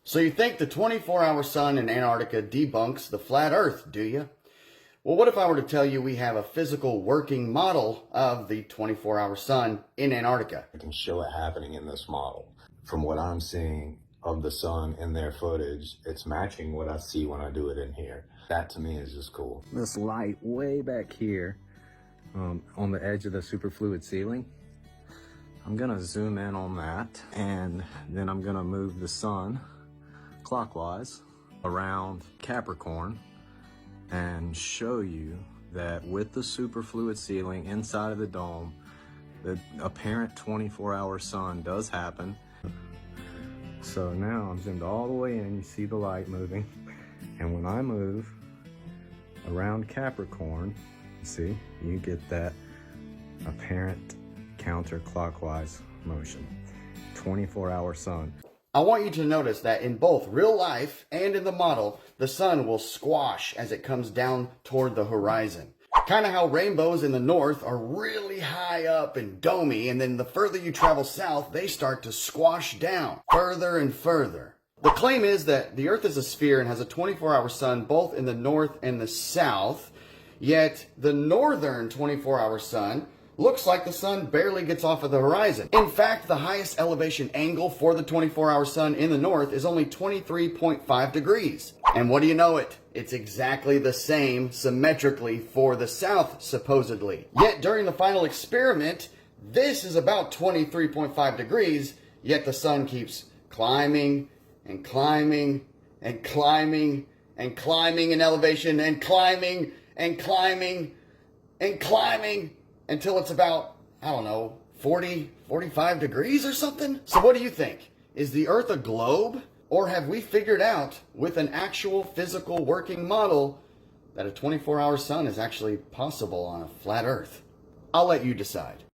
So you think the 24-hour sun in Antarctica debunks the flat Earth, do you? Well, what if I were to tell you we have a physical working model of the 24-hour sun in Antarctica? I can show it happening in this model. From what I'm seeing of the sun in their footage, it's matching what I see when I do it in here. That to me is just cool. This light way back here on the edge of the superfluid ceiling, I'm gonna zoom in on that, and then I'm gonna move the sun clockwise around Capricorn and show you that with the superfluid ceiling inside of the dome, the apparent 24-hour sun does happen. So now I'm zoomed all the way in, you see the light moving, and when I move around Capricorn, see, you get that apparent counterclockwise motion. 24-hour sun. I want you to notice that in both real life and in the model, the sun will squash as it comes down toward the horizon. Kind of how rainbows in the north are really high up and domey, and then the further you travel south, they start to squash down further and further. The claim is that the Earth is a sphere and has a 24-hour sun both in the north and the south, yet the northern 24-hour sun looks like the sun barely gets off of the horizon. In fact, the highest elevation angle for the 24-hour sun in the north is only 23.5 degrees. And what do you know it? It's exactly the same symmetrically for the south, supposedly. Yet during the final experiment, this is about 23.5 degrees, yet the sun keeps climbing and climbing and climbing and climbing in elevation and climbing and climbing and climbing until it's about, I don't know, 40, 45 degrees or something? So what do you think? Is the Earth a globe? Or have we figured out with an actual physical working model that a 24-hour sun is actually possible on a flat Earth? I'll let you decide.